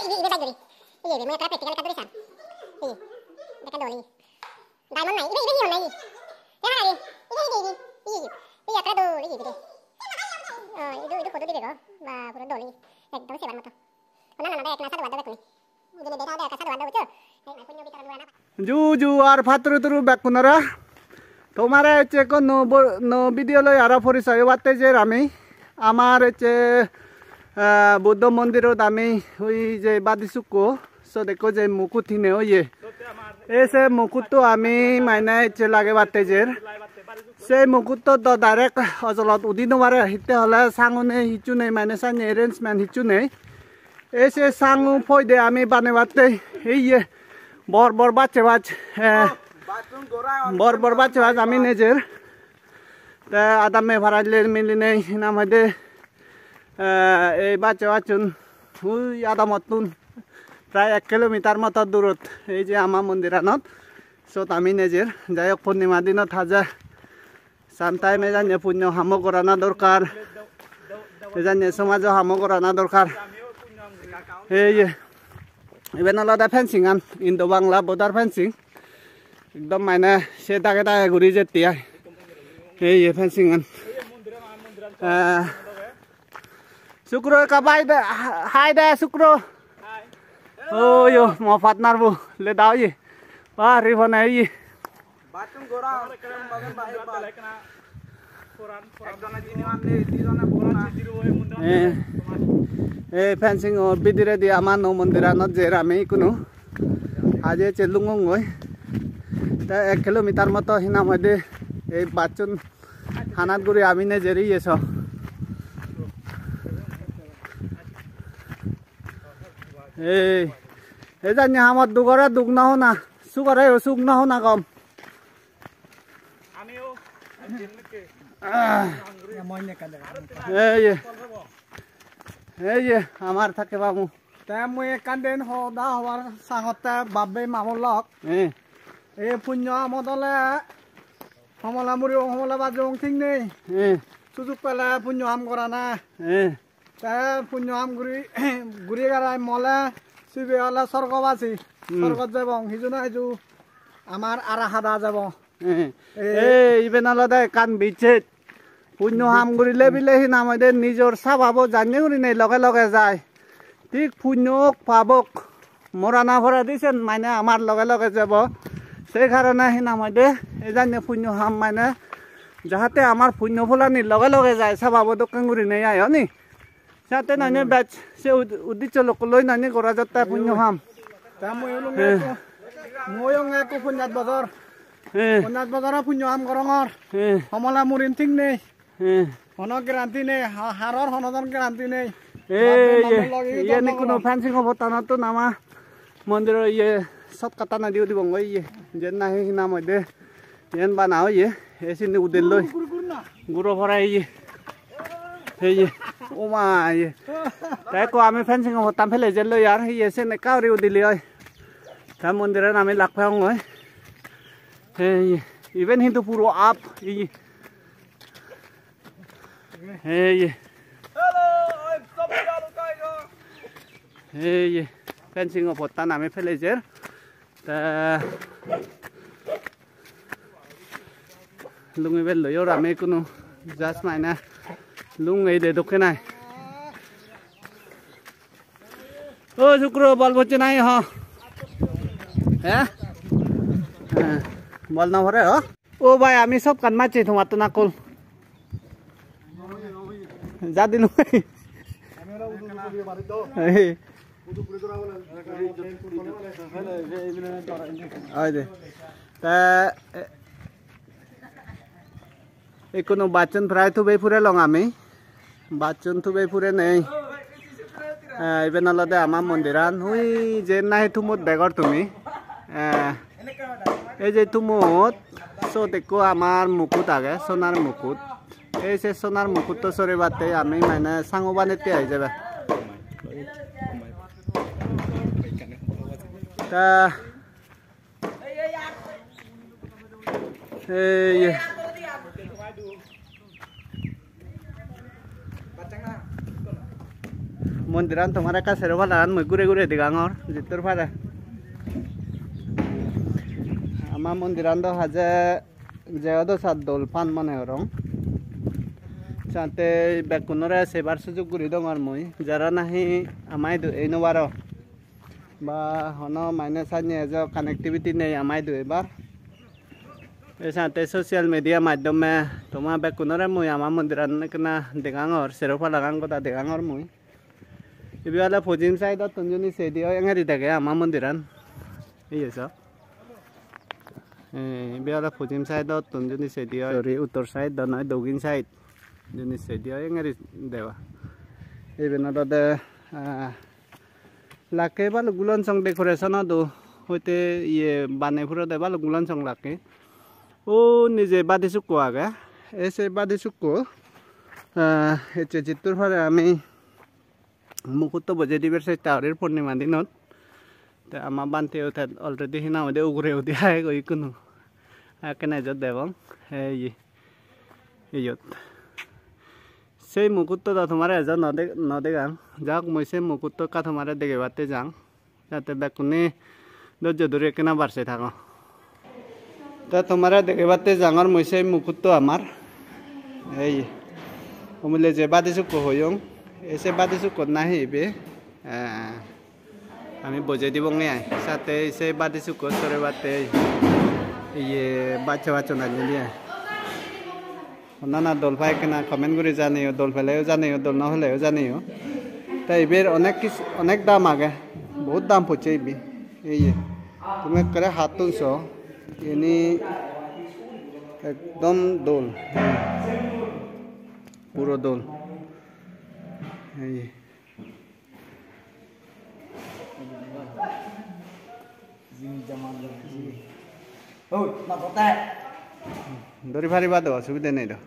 ini beda gini. Iya, mau praktek tinggal kabur san. Iya. Dekat doli. Diamond naik. Ini on naik. Ya hari. Ini. Iya. Iya, kada doli gitu deh. Itu foto di bego. Bah, pura doli. Ekdom seban mata. Ona nana ek nasa dua dekuni. Jadi beda ada kasa dua ucu. Hai punya bicara dua anak. जुजु और फातरु तुरु बेकुनरा तुम्हारे चेको no video लो यारा फरिस आयो बाते जे रामी आमार चे बुद्ध मंदिरों दामी हुई जे बादिसुको सो देखो जे मुकुट ही ने हो ये ऐसे मुकुट तो आमी मायने चे लागे बाते जेर से मुकुट तो डायरेक्ट अजलत उदिनो मारे हिते हला सांगुने हिचुने मायने साने अरेंजमेंट हिचुने ऐसे सांगु फयदे आमी बाने बाते ये बर बाचे बाच आमी नेजेर ता आदाम में भराजले मिलिने नाम हदे ए बाचे बाचुन हुई आदामतुन प्राय 1 किलोमीटर मत दूरत এই যে আমা মন্দিরানত সত আমি নেজের যায়ক পূর্ণিমা দিনত হাজা সামতাই মেজানে পুণ্য হাম করানা দরকার মেজানে সমাজ হাম করানা দরকার এই इवेन आलादा फेंसिंग आन इंडो बांग्ला बॉर्डर फेंसिंग एकदम मायने से दागे दागे गुरी जेतिया ये फेंसिंग आन शुक्रो का बाय दे हाय दे शुक्रो ओ यो मो पार्टनर बु ले दाओ ये बा रिफन है ये बातुन गोरा बगन बाहे बालेकना पुरान एकजना जिनिवान ने दिजना पुरान जिरु होय मुंडा ए फेंसिंग और बिदिरे दि आमा नो मंदिरानत जे रामे कुनु आजे चेलुंगोय ता 1 किलोमीटर मत हिना मदे ए बाचुन हानातगुरी आमिने जेरि येसो ए जानि हमर दुगरा दुगना होना सुगरा सुगना होना कम आमिओ जिनके मयने कादे ये हमार থাকে বাবু তে মই কান্দেন হদা হওয়ার সাহতে বাবে মামলক এ পুণ্য আমদলে হমলা মুরি হমলা বাজং ঠিক নেই সুযোগ পেলে পুণ্য আম করা না তে পুণ্য আম গুড়ি গারাই মলে সিবে হলে স্বর্গবাসী স্বর্গত যাব হিজুনা হিজু আমার আরা হাদা যাব ইবেন আলাদা কান বিছে পুণ্য হাম গুৰিলে বিলে হি নামদে নিজৰ স্বভাৱ জানি গুৰি নাই লগে লগে যায় ঠিক পুণ্যক পাবক মৰানা ভৰা দিছে মানে আমাৰ লগে লগে যাব সেই কাৰণে হি নামদে এজানে পুণ্য হাম মানে যাহাতে আমাৰ পুণ্য ফুলানি লগে লগে যায় স্বভাৱ দোকান গুৰি নাই আয় নি সাতে নানে বেচ সে উদ্দেশ্য লোক লৈ নানি কৰা যতা পুণ্য হাম তা ময়ং একো পুণ্যাত বজাৰ পুণ্য হাম কৰঙৰ সমলা মুৰিন ঠিক নেই হনো গ্যারান্টি নেই হারর হনজন গ্যারান্টি নেই ये निकुनो फेंसिंग होतानतो नामा मंदिर ये सब कता ना दिउ दिबंग ये जेन ना हे नाम दे येन बनाओ ये एसिन उदेल लय गुरो भरा ये ओमा ये ताई को आमे फेंसिंग होताम फेले जेल लो यार ये से ने कावरी उदिली ओय ता मंदिर नामे लाखफांग ओय ये इवन हिंदू पुरो आप ये ये फेंसिंग of होता नामे फेलेजर ता लुंगे बेल लो यो रामे कुनु जास मायना लुंगे दे दोके नाय ओ शुक्र बल बच्चे नाय ह हैं बल ना भरे हो ओ भाई आमी सब कान माचे थमातो ना कल जा दिनु ক্যামেরা উদু দিয়ে বাড়ি দাও উদু পুরি করা বলে আই দে তা একুনো বাচন প্রায় তো বে পুরে লং আমি বাচন তো বে পুরে নেই ইবেন আলাদা আমার মন্দিরান হুই যে নাই তুমত বেগর তুমি এই যে তুমত সো দেখো আমার মুকুট আগে সোনার মুকুট এই সে সোনার মুকুট তো সরে বাতে আমি মানে সাঙ্গো বানাতে আই যাবে তা এই মন্দিরান তোমার কাছে ফালান মই ঘুরে ঘুরে দিগাঙর জিতর ফারা আমার মন্দিরান তো হাজে যেও সাত দোল পান মনে হরং সাথে বেকুনরে সেবার সুযোগ ঘুরি দং আর মই যারা নাহি আমাই এই নবার বা হন মাইনে সাইনে যে কানেক্টিভিটি নেই আমাই দু এবার সাথে সোশ্যাল মিডিয়া মাধ্যমে তোমার বেকুনরে মই আমার মন্দিরান কেনা দেগাঙর সেরোফালা গাং কথা দেগাঙর মই এবিলা পশ্চিম সাইডত তঞ্জনি সেদিও এঙারি থাকে আমার মন্দিরান এই আছে এবিলা পশ্চিম সাইডত তঞ্জনি সেদিও উত্তর সাইড নয় দক্ষিণ সাইড জিনিস সেদিও এঙারি দেওয়া এই বিনোদে লাকে বা গুলন সং ডেকোরেশন দো হইতে ইয়ে বানাইফুরে দেবা গুলন সং লাকে ও নিজে বাদি চুকো আগে এসে বাদি চুকো এতে জিতুর ফারে আমি মুকুট বজে দিবার চেষ্টা করি পূর্ণিমা দিনত আমার বানতে উঠে অলরেডি সিনা মধ্যে উগরে উঠি আহে গই কোনো কেনে যত দেবং ইয়ত সেই মুকুটটা তোমার এজন নদেগাং যাক মই সেই মুকুটটা কা তোমার দেখে বাতে যাং যাতে বেকুনি ধৈর্য ধরে কেনা বাড়ছে থাকো তা তোমার দেখে বাতে যাঙর মই সেই মুকুটটা আমার এই অমূল্য যে বাদি চুকো হইং এসে বাদি চুকত নাহিবে আমি বজে দিব আই সাথে এসে বাদি চুকো সরে বাতে ইয়ে বাচ্চা বাচ্চা না নিয়ে না দোল পাই কেনা কমেন্ট করে জানিও দোল ফেলেও জানিও দোল না হলেও জানিও তাই এবার অনেক দাম আগে বহুত দাম পড়ছে এই তুমি করে হাত তুলছ এনি একদম দোল পুরো দোল এই দড়ি ফারিবা তো অসুবিধা নেই তো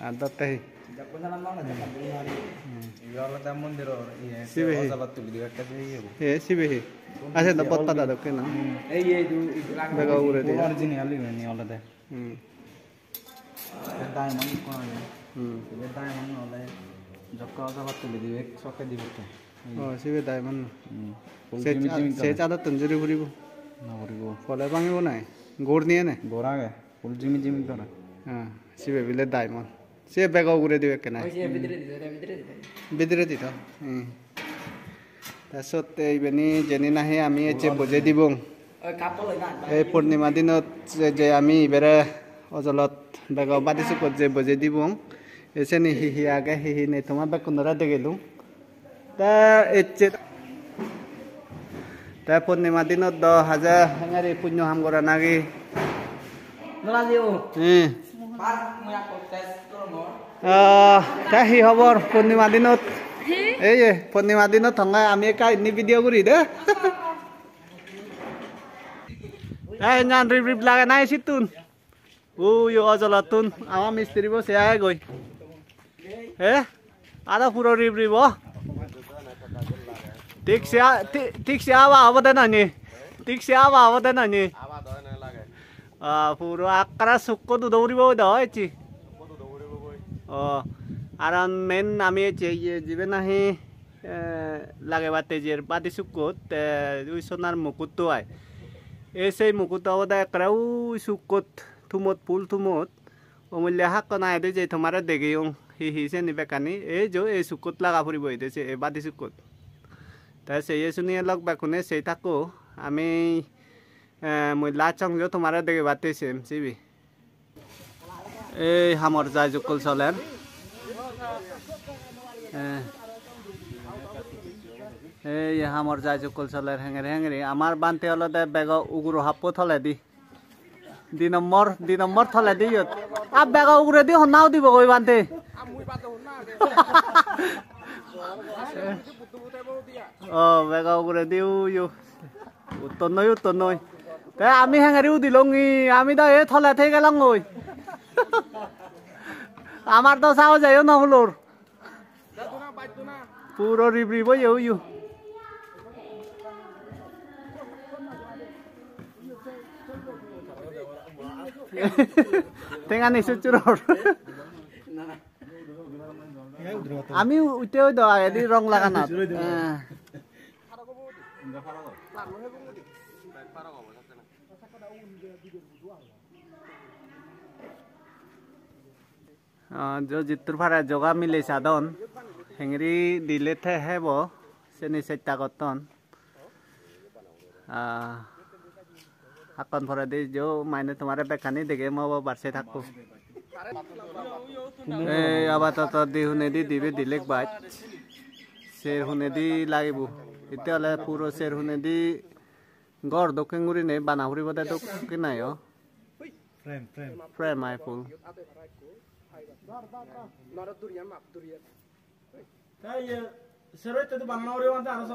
আর দত্তাই শিবেহি আচ্ছা তো পত্তা দাদা কেন বেগা উড়ে দিয়ে অরিজিনাল আলাদা ডায়মন্ড হলে যক্কা অজাবাত তুলি দিবে চকে দিব তো শিবে ডায়মন্ড সে চাদর তঞ্জুরি ঘুরিব না ঘুরিব ফলে ভাঙিব নাই গোড় নিয়ে নে গোড় আগে ফুল জিমি জিমি করা হ্যাঁ শিবে বিলে ডায়মন্ড সে বেগা উড়ে দিবে কেন ভিতরে দিত তাৰপিছত এইবেনি যেনি নাহে আমি যে বজাই দিব এই পূৰ্ণিমা দিনত যে আমি ইবেৰে অজলত বেগাও বাদি চুকত যে বজাই দিব এসে নি হিহি আগে হিহি নেই তোমার বেকুনরা দেখেলু তা এসে তা পূর্ণিমা দিনত 10,000 হেঙারি পুণ্য হাম করা নাকি তা হি খবর পূর্ণিমা দিনত এই পূর্ণিমা দিনত থঙাই আমি কাহিনী ভিডিও করি দে এই নান রিপ রিপ লাগে নাই সিতুন ও ইয়ো অজলতুন আমার মিস্ত্রি বসে আয় গই হে আদা পুরো রিপ রিপ ঠিক সে আবা হবদে নানি ঠিক সে আবা হবদে নানি পুরো আকারা সুক্ক তো দৌড়িব দছি আর মেন আমি যাবে নাহি লাগে বাতে যে বাদি সুক্কত ওই সোনার মুকুট তো আয় এই সেই মুকুট হবদে একরা ওই সুক্কত থুমত ফুল থুমত অমূল্য হাক নাই দে যে তোমার দেখে হিসে নিবে কানি এই যে এই সুকুত লাগা ফুরিব হইতেছে এই বাদি সুকুত তাই সেই শুনিয়ে লগ বেকুনে সেই থাকো আমি মই লাচং যে তোমার দেখে বাতেছে সিবি এই হামর যায় জুকুল চলেন এই হামর যায় জুকুল চলের হেঙেরি হেঙেরি আমার বানতে হলে বেগ উগুরু হাপ্পো থলে দি di nomor thole di yut abbe ga ugure di honnao di bogoi bante bega ugure di yu uttonnoi te ami hangari udilongi ami da e thole thei gelang oi amar to sao jayo na hulor puro ribri bo yu Tengan isu curor. আমি উঠেও দাও এদি রং লাগানো জিতুর ভাড়া জগা মিলে সাধন হেংরি দিলে থে হেব সেনি চেষ্টা করতন হাকন ভরা দি जो मायने तुम्हारे बेखानी देखे मो बारसे थाकू ए आबाद दी हुने दी दिबे दिलेक बात शेर हुने दी लागिबु इते हले पुरो शेर हुने दी गड़ दकेंगुरी ने बानाहुरी बदे तो किनायो फ्रेम आई फुल Seroy itu bang Nauri wanita harus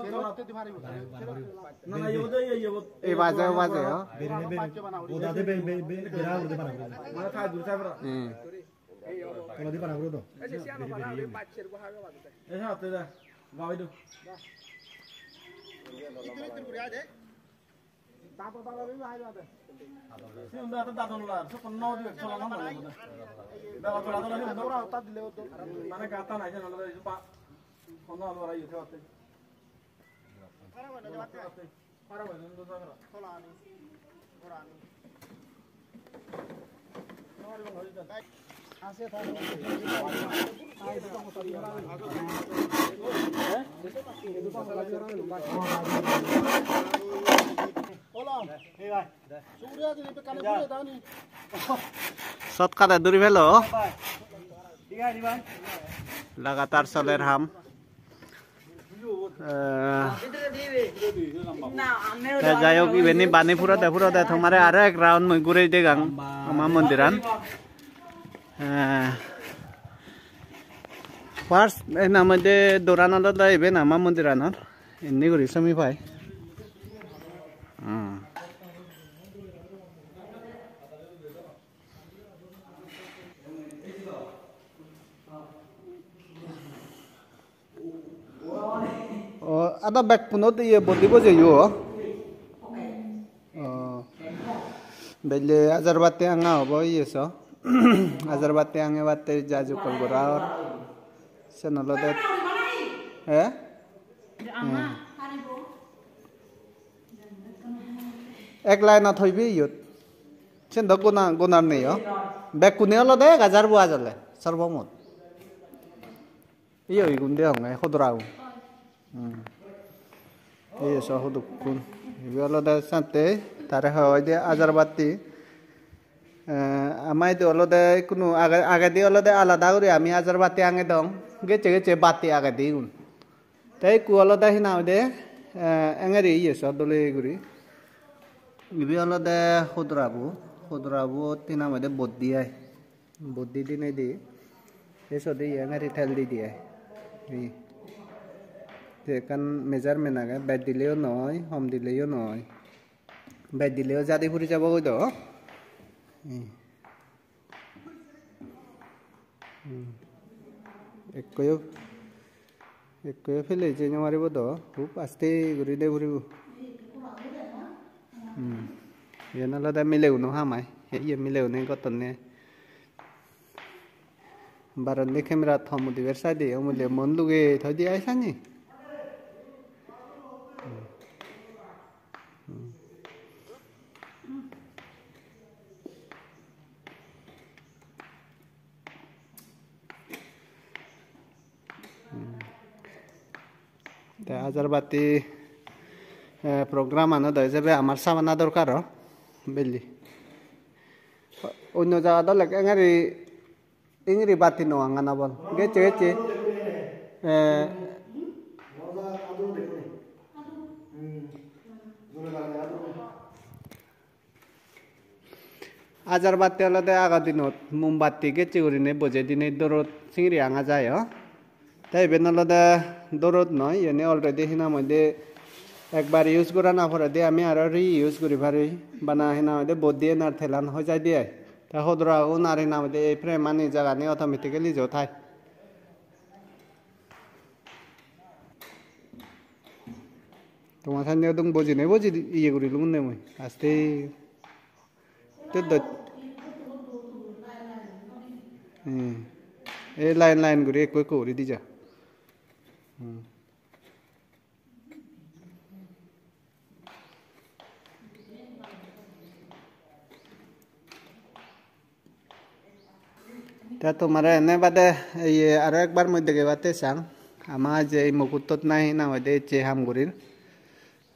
Nana yoda ya baca ya. Udah deh berapa udah mana? Mana thai dulu saya berapa? Kalau di mana bro? Hati dah, gawe itu. Tato ini aja deh. Sih udah tato lah, so penuh di sekolah mana? Dah tato lagi udah berapa? Tato lewat tuh. Mana kata aja nol itu pak. Ono orang itu hati. Para mana jawabnya? Para mana itu sana? Kolani, Korani. Nomor yang hari itu. Asal tahu. Itu kamu tadi orang. Itu kamu tadi orang lupa. Kolam. Hei bhai. Surya di pe kane pure dani. Shortcut duri velo. ठीक है भाई लगातार चले हम যাই হোক ইভেনি বানি ফুরতে ফুরতে তোমারে আরো এক রাউন্ড মই ঘুরে দেগাং আমার মন্দিরান ফার্স্ট এনা মধ্যে দোরানাদ দাইবে না আমার মন্দিরানর এমনি করি সমি ভাই ada back punot ye bodi boje yo bele azarbate anga hobo yeso azarbate ange batte jaju kolgora senolode ek line na thoibi yut sen dogona gonar nei yo back kune olode gajar bu ajale sarbomot iyo igunde honge khodrau ये सब दुकुन वालोदा साथे तारे होदे आजारबाती आमाय दे वालोदा कुनु आगे दे वालोदा आलादा करी आमी आजारबाती आंगे दं गेचे गेचे बाती आगे दे उन ताई कु वालोदा हिना दे एंगरी ये सब दले गुरी इबे वालोदा खुदराबु तिना मदे बोद्दी आय बोद्दी दिने दे ये सब दे एंगरी थेल दी दिए kan measurement aga bed dileo noy hom dileo noy bed dileo jadi puri jabo do ekkoyo fele je nyamaribo do খুব আস্তে গরি দে পুরিব yenala da mileu no hamai ye mileu ne gotone baron ne camera thomu diversa de omule monluge thodi aisani আজারবাতি programme আনো দয় যাবে আমার সামানা দরকার বেলি অন্য জায়গা দলে এঙারি ইংরি বাতি নো আঙ্গানা বল গেছে গেছে আজারবাতি আলাদা আগা দিনত মোমবাতি গেছে উড়িনে বজে দিনে দরদ চিংড়ি আঙা যায় তাই বেন আলাদা দরদ নয় এনে অলরেডি হিনা মধ্যে একবার ইউজ করা না পরে দিয়ে আমি আরো রি ইউজ করি পারি বানা হিনা মধ্যে বদ দিয়ে নার থেলান হয়ে যায় দিয়ে তা হদরা ও নারী না মধ্যে এই ফ্রেম মানে জায়গা নিয়ে অটোমেটিক্যালি যোথায় তোমার সামনে একদম বুঝি নেই বুঝি ইয়ে করিল মনে মই আস্তে তো এই লাইন লাইন করে একো একো করে দি যা তা তোমার এনে বাদে এই আরো একবার মধ্যে গেবাতে চাং আমার যে এই মুকুটত নাই না মধ্যে যে হামগুড়ির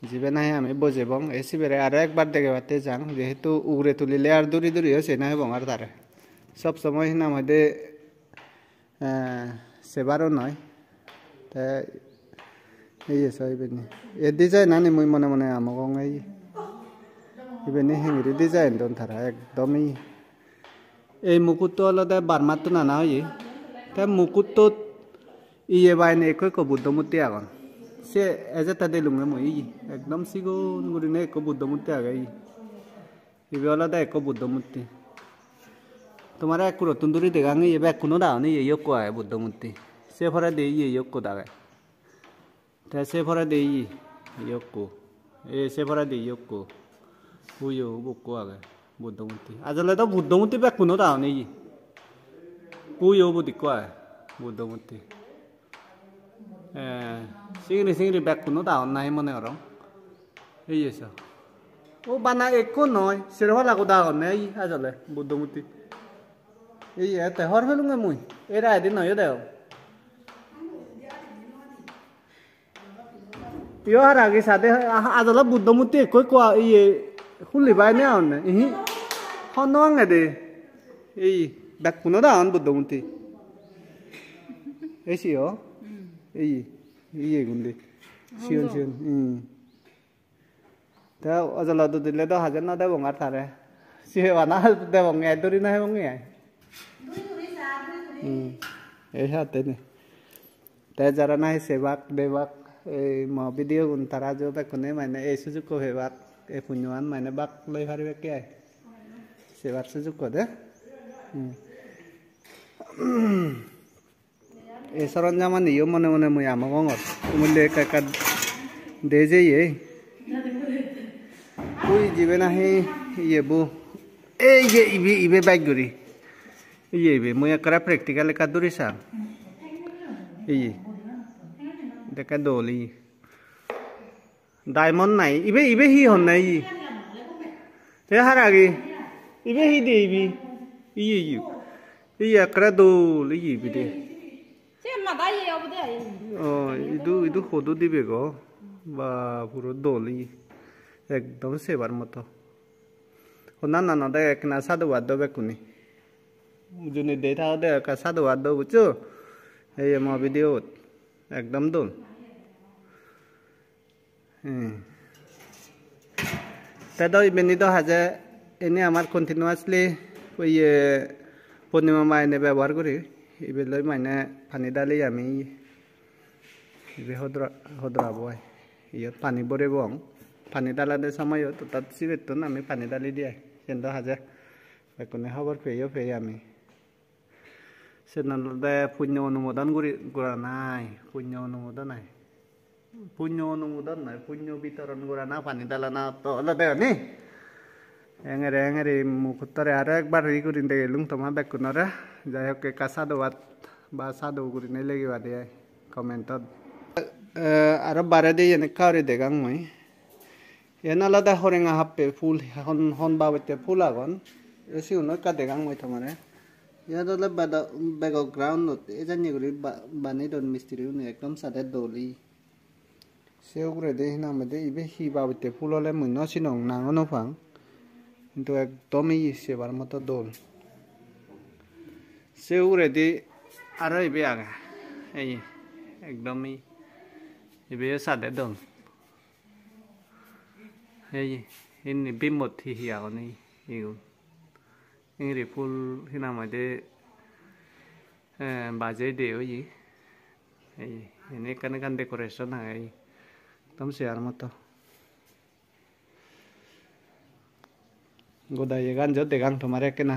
জিবে নাই আমি বজেবং এসিবেরে আরো একবার দেখে বাতে যাং যেহেতু উগরে তুলিলে আর দূরি দূরি হচ্ছে না এবং আর তারে সব সময় না মধ্যে সেবারও নয় তা এই ইবেনি এ ডিজাইন আনি মুই মনে মনে আমাক এই ইবেনি হিঙিরি ডিজাইন দন তারা একদমই এই মুকুটটো আলাদা বারমাতো নানা হই তা মুকুটটোত ইয়ে বাইনে একো বুদ্ধ মূর্তি আগন সে এজে তাদের লুঙ্গে মই একদম সিগুন গুরিনে এক বুদ্ধ মূর্তি আগাই ইবে আলাদা এক বুদ্ধ মূর্তি তোমার এক রতন দূরি দেখাঙে এবার কোনো দাও নেই এই কো আয় বুদ্ধ মূর্তি সে ফরা দেই এই কো দাগায় তা সে ফরা দেই কো এ সে ফরা দেই কো হুইও বুকো আগায় বুদ্ধ মূর্তি আজলে তো বুদ্ধ মূর্তি ব্যাক কোনো দাও নেই হুইও বুদ্ধি কো আয় বুদ্ধ মূর্তি সিংড়ি ব্যাক কোনো দাও নাই মনে আর এই এসো ও বানা একো নয় সেরকম লাগো দাও নেই আজলে বুদ্ধ মূর্তি এই এতে হর ফেলুঙ্গে মুই এরা এদিন নয় দেও ইয় আর আগে সাথে আজলে বুদ্ধ মূর্তি একই কোয়া ইয়ে খুলি বাই নে আন ই হনওয়াং দে এই ব্যাক কোনো দাও বুদ্ধ মূর্তি এসিও এই ইয়ে গুন্দি শিওন শিওন তা অজলা তো দিলে তো হাজার না দেবো আর তারে সে বানা দেবো এক দূরি না হেবো এই হাতে নে তাই যারা নাই সেবাক দেবাক এই ভিডিও গুণ তারা যে বেকনে মানে এই সুযোগ হেবাক এই পুণ্যৱান মানে বাক লৈ পারিবে কে সেবার সুযোগ দে এই সরঞ্জাম নিও মনে মনে মুই আমাক তুমলে কাকা দে যে ওই জিবে নাহি ইয়েবু এই যে ইবে বাইক গরি ইয়ে মুই একরা প্র্যাকটিক্যাল একা দূরি সাং এই দেখা দলি ডায়মন্ড নাই ইবে হি হন নাই তে হার আগে ইবে হি দে ই একরা দল ইবে দে ইদু খদু দিবে গো বা পুরো দলি একদম সেবার মতো না না না দেখ না সাধু বাদ দেবে কোনি যদি দে থাও দে কা সাধু বাদ দেবো বুঝছো এই আমার ভিডিও একদম দোল তাই ইবেনি তো হাজে এনে আমার কন্টিনিউয়াসলি ওই পূর্ণিমা মাইনে ব্যবহার করি ইবেলৈ মানে পানী ডালি আমি ইবে হদ্রাবো ইয়াত পানী ভরিব পানী ডালাতে সময়ত তাত চিবেতন আমি পানী ডালি দিয়ে কিন্তু হাজে বেকনে খবর পেয়ে আমি সেনালতে পুণ্য অনুমোদন করা নাই পুণ্য অনুমোদন নাই পুণ্য বিতরণ করা না পানী ডালা না তো আলাদা নি এঙেরে মুখতরে আরো একবার ই করি গেলুম তোমার বেকুনরে যাই হোক কাঁচা দোয়াত বা সাদু করি নাই লেগিবা দিয়ে কমেন্টত আরো বারে দিয়ে এনে কাউরি দেখাং মই এন আলাদা হরেঙা হাপে ফুল হন বাবতে ফুল আগন এসি উন্নত কা দেখাং মই তোমারে ইয়াত হলে ব্যাকগ্রাউন্ডত এজানি করে বানি দন মিস্ত্রি একদম সাদে দলি সেও করে দে নামে ইবে হি বাবতে ফুল হলে মুন্য চিনং নাঙো নফাং কিন্তু একদমই সেবার মতো দোল সেও রেডি আরো ইবে আগা এই একদমই ইবে সাদে দল এই ইনি বিমত হি আগনি ইগুন ইংরি ফুল হিনা মধ্যে বাজে দে ওই এই এনে কান ডেকোরেশন হয় একদম শেয়ার মতো গোদাই গান যত দেখাং তোমার একে না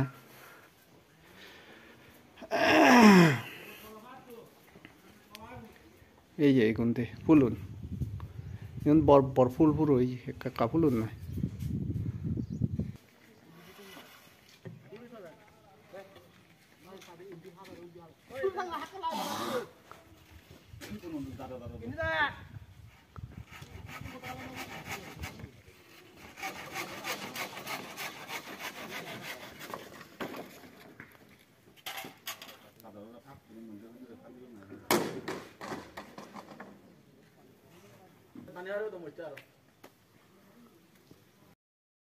এই যে গুনতে ফুলুন ইউন বর ফুল পুরো এই কা ফুলুন না Tanya ada tuh mucar.